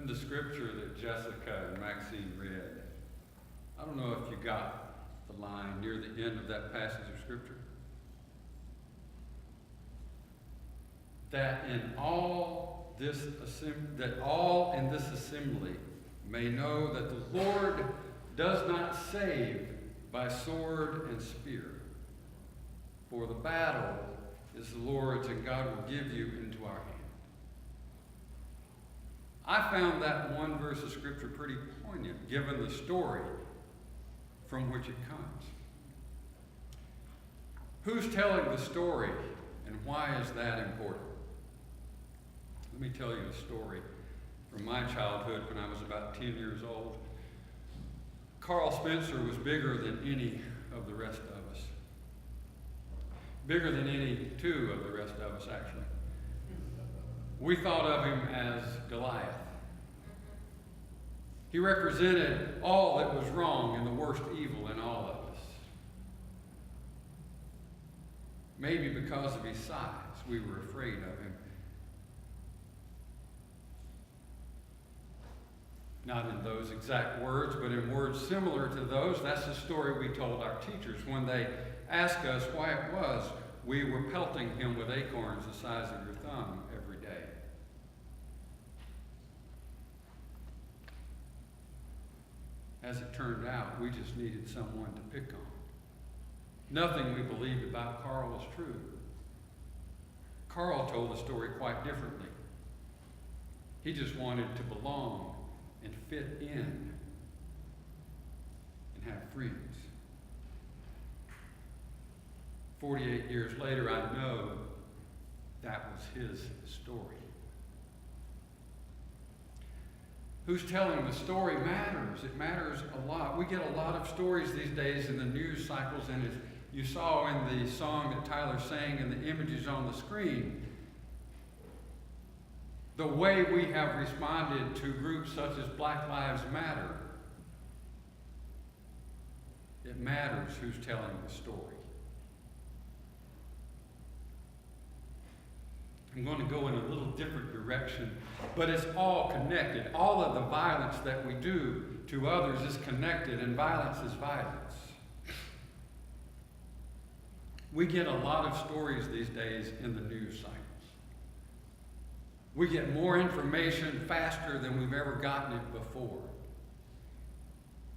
In the scripture that Jessica and Maxine read, I don't know if you got the line near the end of that passage of scripture. That all in this assembly may know that the Lord does not save by sword and spear. For the battle is the Lord's, and God will give you into our hand. I found that one verse of scripture pretty poignant, given the story from which it comes. Who's telling the story, and why is that important? Let me tell you a story from my childhood when I was about 10 years old. Carl Spencer was bigger than any of the rest of us. Bigger than any two of the rest of us, actually. We thought of him as Goliath. He represented all that was wrong and the worst evil in all of us. Maybe because of his size, we were afraid of him. Not in those exact words, but in words similar to those. That's the story we told our teachers when they asked us why it was we were pelting him with acorns the size of your thumb every day. As it turned out, we just needed someone to pick on. Nothing we believed about Carl was true. Carl told the story quite differently. He just wanted to belong and fit in and have friends. 48 years later, I know that was his story. Who's telling the story matters. It matters a lot. We get a lot of stories these days in the news cycles, and as you saw in the song that Tyler sang and the images on the screen, the way we have responded to groups such as Black Lives Matter, it matters who's telling the story. I'm going to go in a little different direction, but it's all connected. All of the violence that we do to others is connected, and violence is violence. We get a lot of stories these days in the news cycles. We get more information faster than we've ever gotten it before.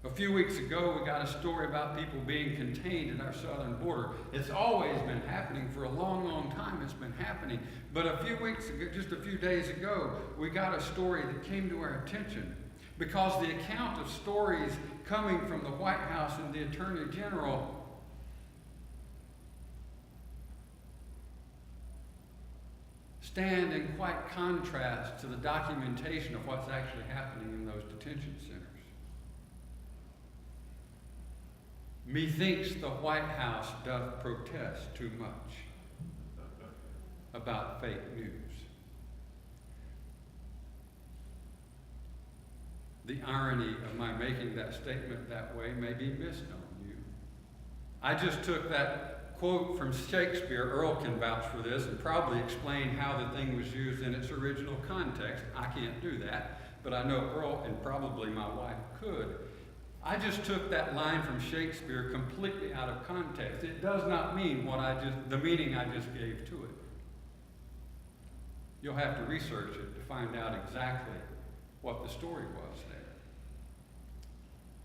A few weeks ago, we got a story about people being contained at our southern border. It's always been happening. For a long, long time it's been happening. But a few weeks ago, just a few days ago, we got a story that came to our attention because the account of stories coming from the White House and the Attorney General stand in quite contrast to the documentation of what's actually happening in those detention centers. Methinks the White House doth protest too much about fake news. The irony of my making that statement that way may be missed on you. I just took that quote from Shakespeare. Earl can vouch for this and probably explain how the thing was used in its original context. I can't do that, but I know Earl and probably my wife could. I just took that line from Shakespeare completely out of context. It does not mean the meaning I just gave to it. You'll have to research it to find out exactly what the story was there.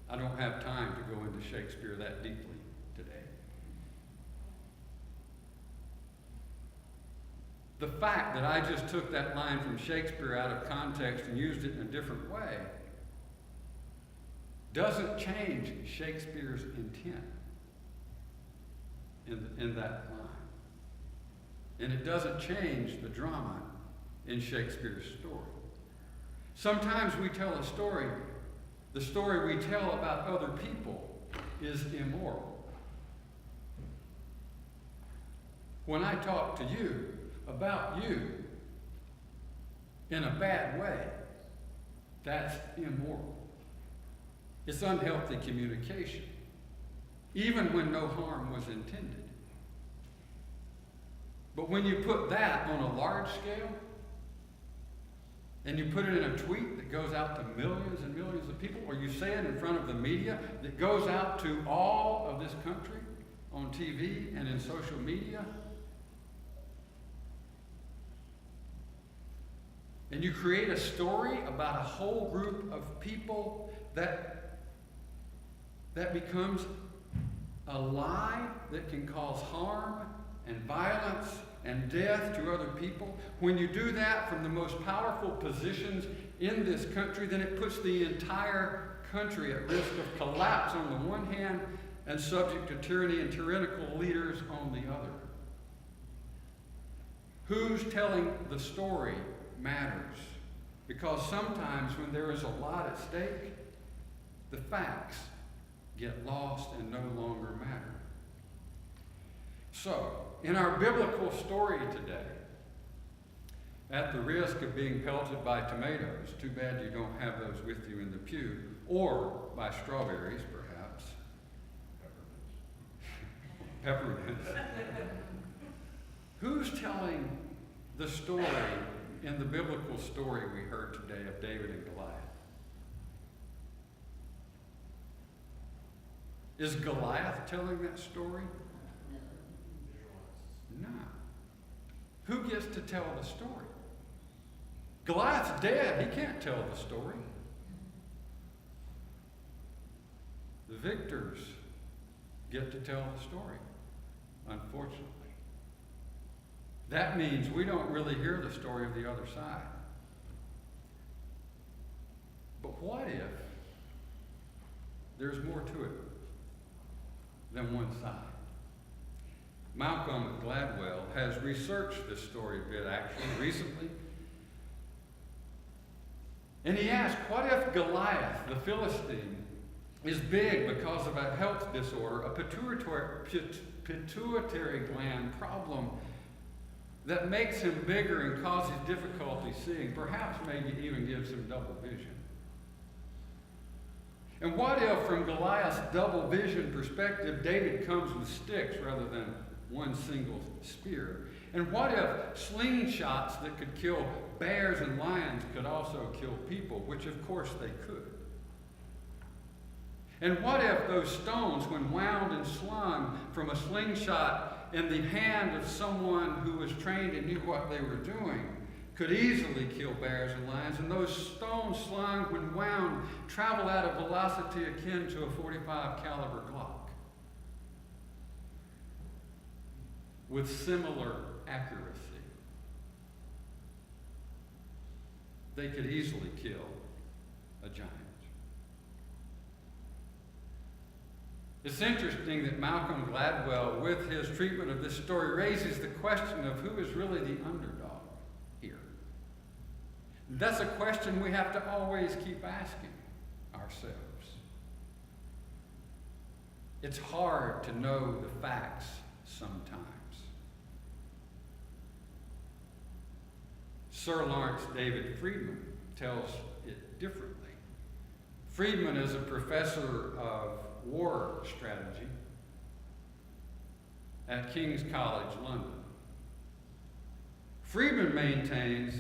I don't have time to go into Shakespeare that deeply today. The fact that I just took that line from Shakespeare out of context and used it in a different way doesn't change Shakespeare's intent in that line. And it doesn't change the drama in Shakespeare's story. Sometimes we tell a story, the story we tell about other people is immoral. When I talk to you about you in a bad way, that's immoral. It's unhealthy communication, even when no harm was intended. But when you put that on a large scale, and you put it in a tweet that goes out to millions and millions of people, or you say it in front of the media that goes out to all of this country on TV and in social media, and you create a story about a whole group of people that becomes a lie that can cause harm and violence and death to other people. When you do that from the most powerful positions in this country, then it puts the entire country at risk of collapse on the one hand and subject to tyranny and tyrannical leaders on the other. Who's telling the story matters, because sometimes when there is a lot at stake, the facts get lost and no longer matter. So, in our biblical story today, at the risk of being pelted by tomatoes, too bad you don't have those with you in the pew, or by strawberries, perhaps. Peppermints. Who's telling the story in the biblical story we heard today of David and Goliath? Is Goliath telling that story? No. Who gets to tell the story? Goliath's dead. He can't tell the story. The victors get to tell the story, unfortunately. That means we don't really hear the story of the other side. But what if there's more to it than one side? Malcolm Gladwell has researched this story a bit, actually, recently. And he asked, what if Goliath, the Philistine, is big because of a health disorder, a pituitary gland problem that makes him bigger and causes difficulty seeing, perhaps maybe even gives him double vision? And what if, from Goliath's double vision perspective, David comes with sticks rather than one single spear? And what if slingshots that could kill bears and lions could also kill people, which of course they could? And what if those stones, when wound and slung from a slingshot in the hand of someone who was trained and knew what they were doing, could easily kill bears and lions, and those stones slung when wound travel at a velocity akin to a .45 caliber Glock with similar accuracy? They could easily kill a giant. It's interesting that Malcolm Gladwell, with his treatment of this story, raises the question of who is really the underdog here. That's a question we have to always keep asking ourselves. It's hard to know the facts sometimes. Sir Lawrence David Friedman tells it differently. Friedman is a professor of war strategy at King's College, London. Friedman maintains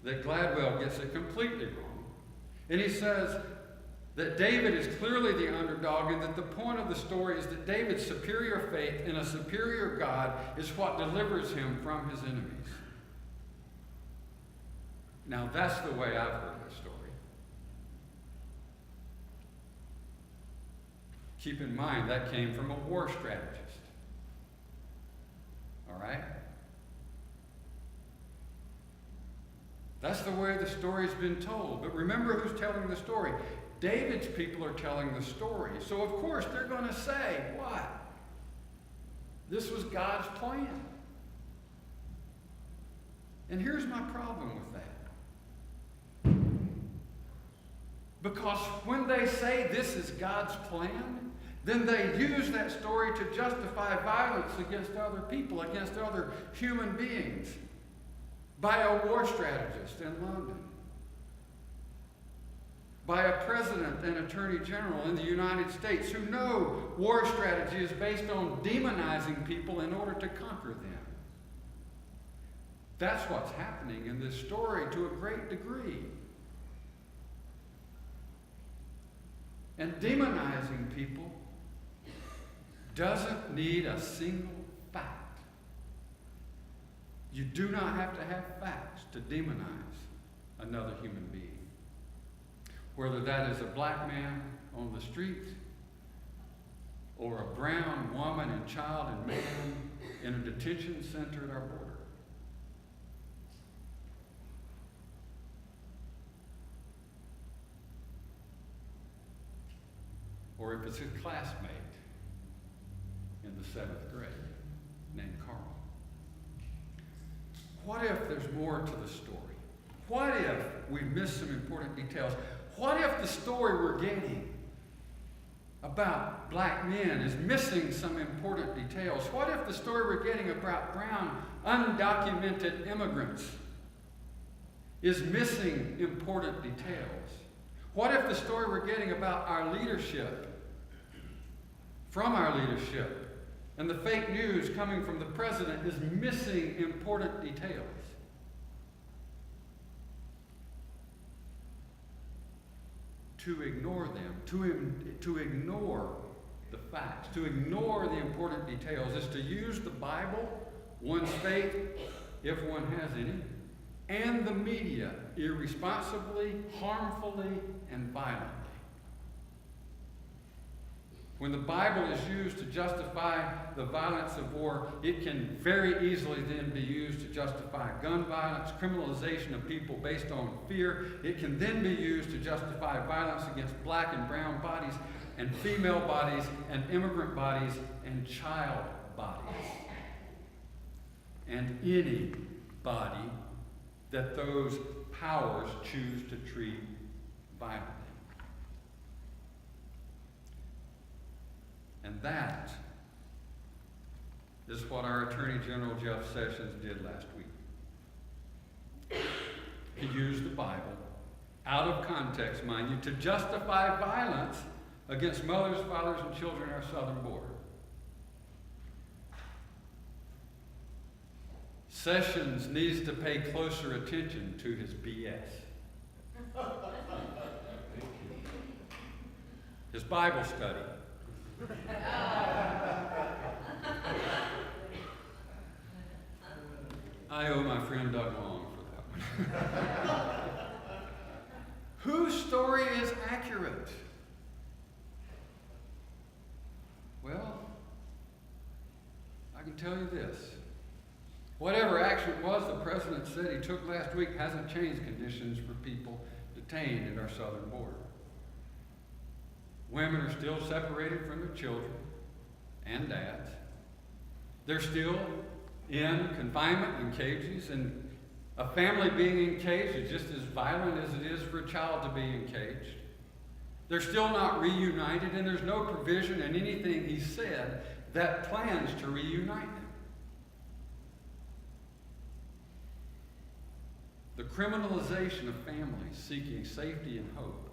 that Gladwell gets it completely wrong. And he says that David is clearly the underdog, and that the point of the story is that David's superior faith in a superior God is what delivers him from his enemies. Now, that's the way I've heard the story. Keep in mind, that came from a war strategist. All right? That's the way the story's been told. But remember who's telling the story. David's people are telling the story. So, of course, they're going to say, what? This was God's plan. And here's my problem with that. Because when they say this is God's plan, then they use that story to justify violence against other people, against other human beings, by a war strategist in London, by a president and attorney general in the United States who know war strategy is based on demonizing people in order to conquer them. That's what's happening in this story to a great degree. And demonizing people doesn't need a single fact. You do not have to have facts to demonize another human being. Whether that is a black man on the street, or a brown woman and child and man in a detention center at our border. Or if it's a classmate in the 7th grade named Carl. What if there's more to the story? What if we missed some important details? What if the story we're getting about black men is missing some important details? What if the story we're getting about brown, undocumented immigrants is missing important details? What if the story we're getting about our leadership, from our leadership, and the fake news coming from the president is missing important details? To ignore them, to ignore the facts, to ignore the important details, is to use the Bible, one's faith, if one has any, and the media irresponsibly, harmfully, and violently. When the Bible is used to justify the violence of war, it can very easily then be used to justify gun violence, criminalization of people based on fear. It can then be used to justify violence against black and brown bodies, and female bodies, and immigrant bodies, and child bodies. And any body that those powers choose to treat violently. And that is what our Attorney General Jeff Sessions did last week. He used the Bible, out of context, mind you, to justify violence against mothers, fathers, and children at our southern border. Sessions needs to pay closer attention to his BS. His Bible study. I owe my friend Doug Long for that one. Whose story is accurate? Well, I can tell you this. Whatever action it was the president said he took last week hasn't changed conditions for people detained at our southern border. Women are still separated from their children and dads. They're still in confinement in cages, and a family being encaged is just as violent as it is for a child to be encaged. They're still not reunited, and there's no provision in anything he said that plans to reunite them. The criminalization of families seeking safety and hope,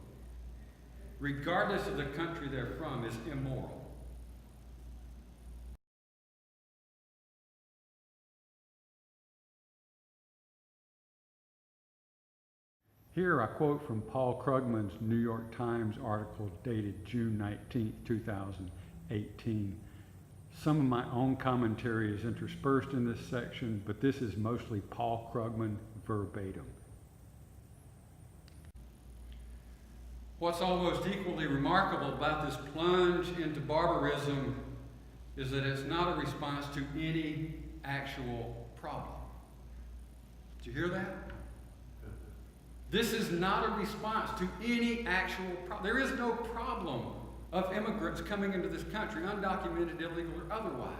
regardless of the country they're from, is immoral. Here I quote from Paul Krugman's New York Times article dated June 19, 2018. Some of my own commentary is interspersed in this section, but this is mostly Paul Krugman verbatim. What's almost equally remarkable about this plunge into barbarism is that it's not a response to any actual problem. Did you hear that? This is not a response to any actual problem. There is no problem of immigrants coming into this country, undocumented, illegal, or otherwise,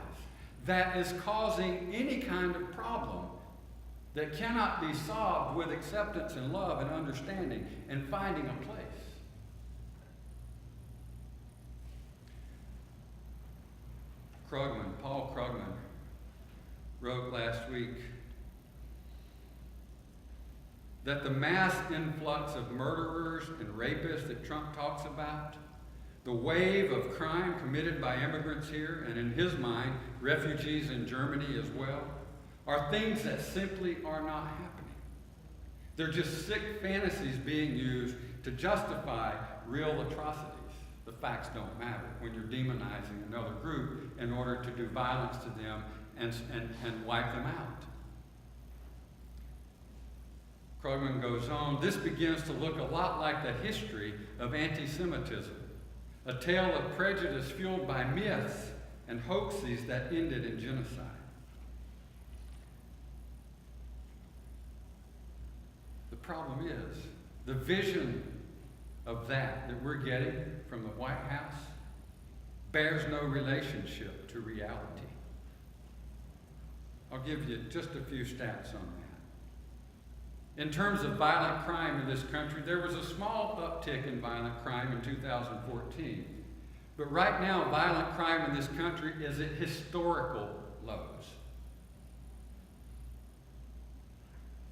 that is causing any kind of problem that cannot be solved with acceptance and love and understanding and finding a place. Paul Krugman, wrote last week that the mass influx of murderers and rapists that Trump talks about, the wave of crime committed by immigrants here, and in his mind, refugees in Germany as well, are things that simply are not happening. They're just sick fantasies being used to justify real atrocities. The facts don't matter when you're demonizing another group in order to do violence to them and wipe them out. Krugman goes on, this begins to look a lot like the history of anti-Semitism, a tale of prejudice fueled by myths and hoaxes that ended in genocide. The problem is, the vision of that we're getting from the White House bears no relationship to reality. I'll give you just a few stats on that. In terms of violent crime in this country, there was a small uptick in violent crime in 2014. But right now, violent crime in this country is at historical lows.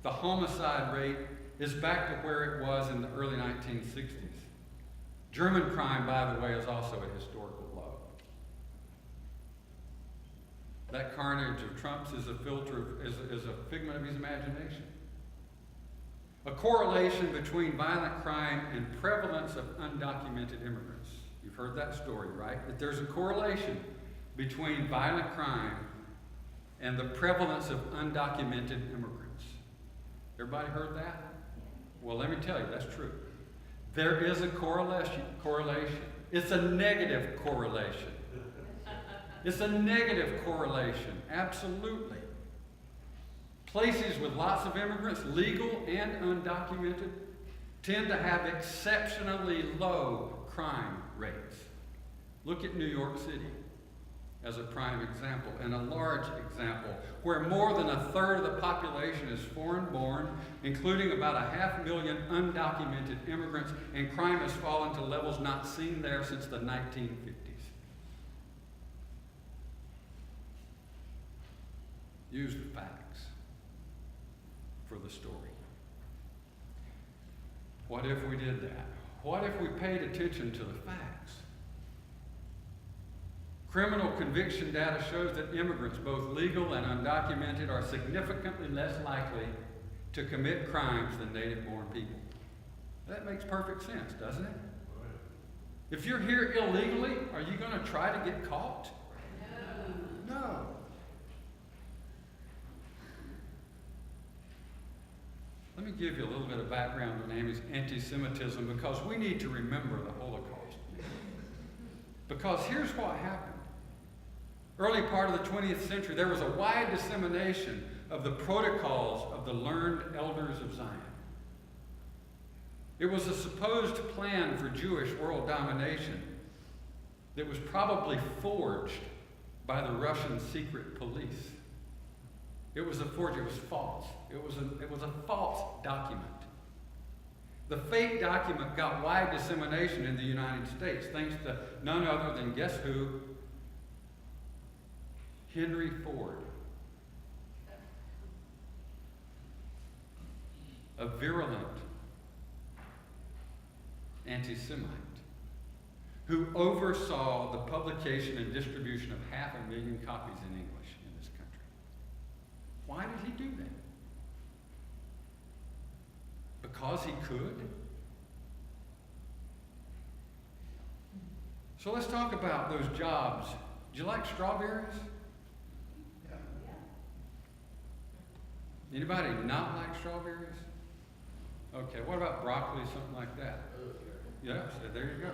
The homicide rate is back to where it was in the early 1960s. German crime, by the way, is also a historical low. That carnage of Trump's is a figment of his imagination. A correlation between violent crime and prevalence of undocumented immigrants. You've heard that story, right? That there's a correlation between violent crime and the prevalence of undocumented immigrants. Everybody heard that? Well, let me tell you, that's true. There is a correlation. It's a negative correlation. It's a negative correlation, absolutely. Places with lots of immigrants, legal and undocumented, tend to have exceptionally low crime rates. Look at New York City as a prime example, and a large example, where more than a third of the population is foreign-born, including about 500,000 undocumented immigrants, and crime has fallen to levels not seen there since the 1950s. Use the facts for the story. What if we did that? What if we paid attention to the facts? Criminal conviction data shows that immigrants, both legal and undocumented, are significantly less likely to commit crimes than native-born people. That makes perfect sense, doesn't it? If you're here illegally, are you going to try to get caught? No. Let me give you a little bit of background on anti-Semitism, because we need to remember the Holocaust. Because here's what happened. Early part of the 20th century, there was a wide dissemination of the protocols of the learned elders of Zion. It was a supposed plan for Jewish world domination that was probably forged by the Russian secret police. It was a forgery. It was false. It was a false document. The fake document got wide dissemination in the United States, thanks to none other than, guess who? Henry Ford. A virulent anti-Semite who oversaw the publication and distribution of 500,000 copies in English in this country. Why did he do that? Because he could? So let's talk about those jobs. Do you like strawberries? Anybody not like strawberries? Okay, what about broccoli, something like that? Yeah, so there you go.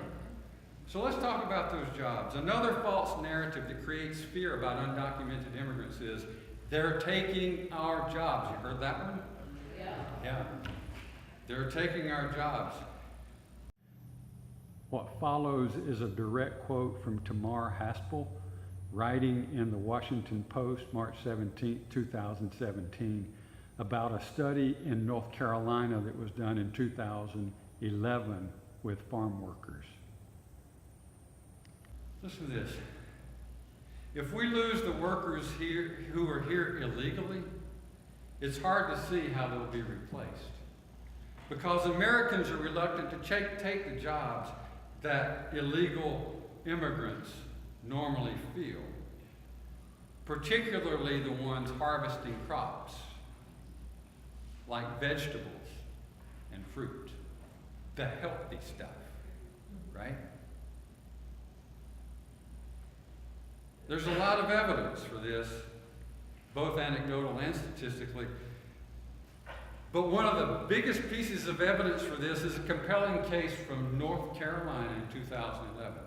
So let's talk about those jobs. Another false narrative that creates fear about undocumented immigrants is they're taking our jobs. You heard that one? Yeah. They're taking our jobs. What follows is a direct quote from Tamar Haspel, writing in the Washington Post, March 17, 2017, about a study in North Carolina that was done in 2011 with farm workers. Listen to this. If we lose the workers here who are here illegally, it's hard to see how they'll be replaced. Because Americans are reluctant to take the jobs that illegal immigrants normally fill. particularly the ones harvesting crops like vegetables and fruit, the healthy stuff, right? There's a lot of evidence for this, both anecdotal and statistically. But one of the biggest pieces of evidence for this is a compelling case from North Carolina in 2011.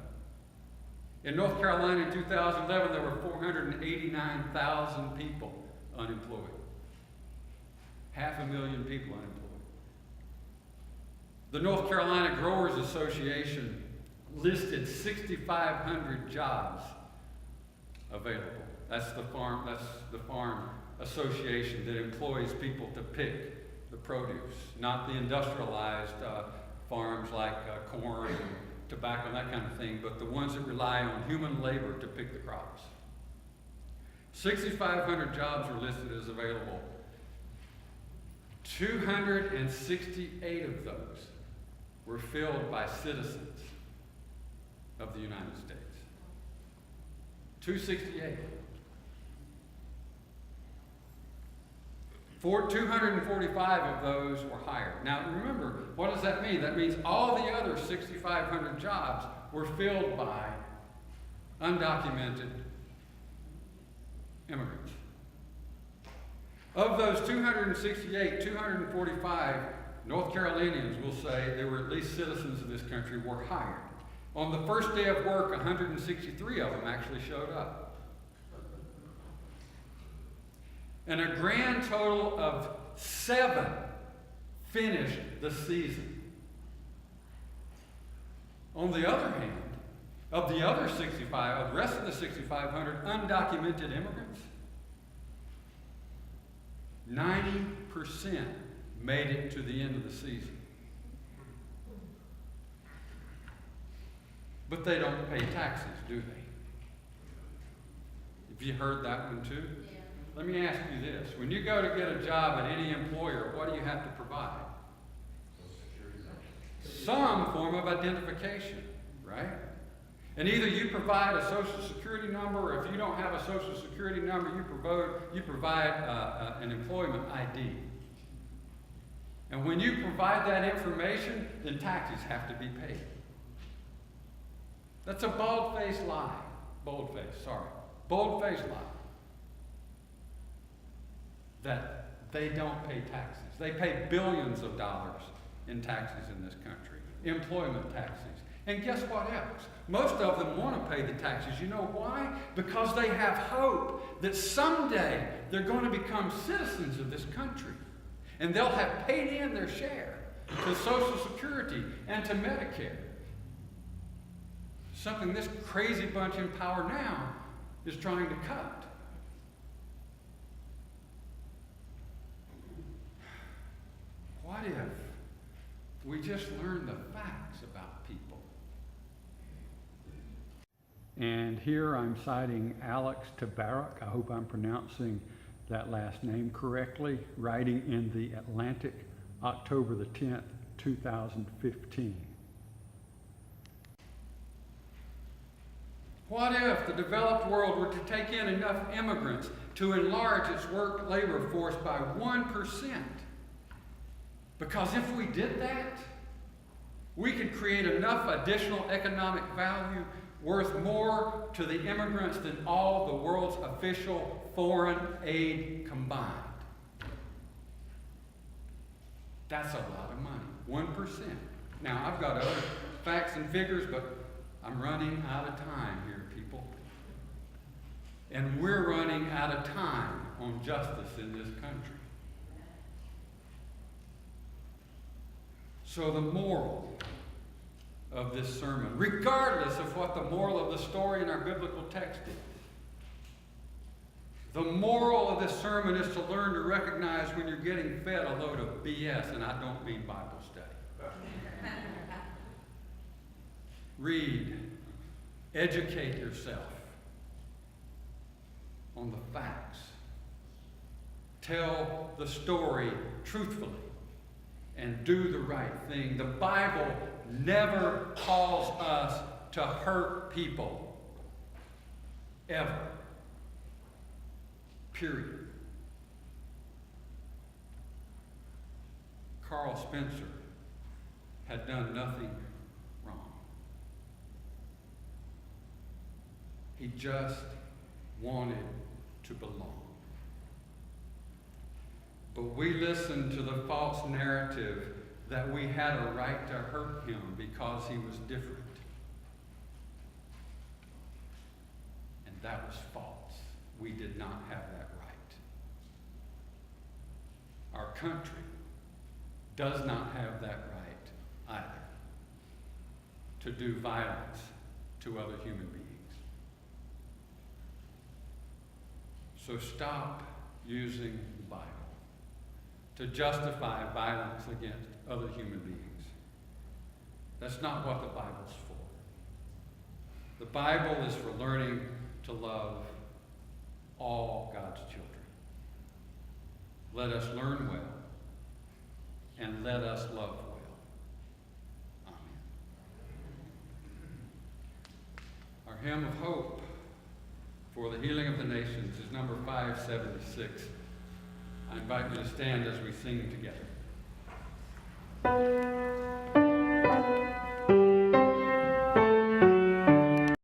In North Carolina in 2011, there were 489,000 people unemployed. 500,000 people unemployed. The North Carolina Growers Association listed 6,500 jobs available. That's the farm association that employs people to pick the produce, not the industrialized farms like corn and tobacco and that kind of thing, but the ones that rely on human labor to pick the crops. 6,500 jobs were listed as available. 268 of those were filled by citizens of the United States. 268. 245 of those were hired. Now remember, what does that mean? That means all the other 6,500 jobs were filled by undocumented immigrants. Of those 268, 245 North Carolinians will say they were at least citizens of this country were hired. On the first day of work, 163 of them actually showed up. And a grand total of 7 finished the season. On the other hand, of the other 65, of the rest of the 6,500 undocumented immigrants, 90% made it to the end of the season. But they don't pay taxes, do they? Have you heard that one too? Yeah. Let me ask you this. When you go to get a job at any employer, what do you have to provide? Some form of identification, right? And either you provide a Social Security number, or if you don't have a Social Security number, you provide an employment ID. And when you provide that information, then taxes have to be paid. That's a bold-faced lie. Bold-faced lie. That they don't pay taxes. They pay billions of dollars in taxes in this country. Employment taxes. And guess what else? Most of them want to pay the taxes. You know why? Because they have hope that someday they're going to become citizens of this country. And they'll have paid in their share to Social Security and to Medicare. Something this crazy bunch in power now is trying to cut. What if we just learned the facts about people? And here I'm citing Alex Tabarrok. I hope I'm pronouncing that last name correctly, writing in the Atlantic, October the 10th, 2015. What if the developed world were to take in enough immigrants to enlarge its work labor force by 1%? Because if we did that, we could create enough additional economic value worth more to the immigrants than all the world's official foreign aid combined. That's a lot of money, 1%. Now, I've got other facts and figures, but I'm running out of time here, people. And we're running out of time on justice in this country. So the moral of this sermon, regardless of what the moral of the story in our biblical text is, the moral of this sermon is to learn to recognize when you're getting fed a load of BS, and I don't mean Bible study. Read, educate yourself on the facts. Tell the story truthfully and do the right thing. The Bible never calls us to hurt people, ever. Period. Carl Spencer had done nothing wrong. He just wanted to belong. But we listened to the false narrative that we had a right to hurt him because he was different. And that was false. We did not have that right. Our country does not have that right either, to do violence to other human beings. So stop using the Bible to justify violence against other human beings. That's not what the Bible's for. The Bible is for learning to love all God's children. Let us learn well, and let us love well. Amen. Our hymn of hope for the healing of the nations is number 576. I invite you to stand as we sing together.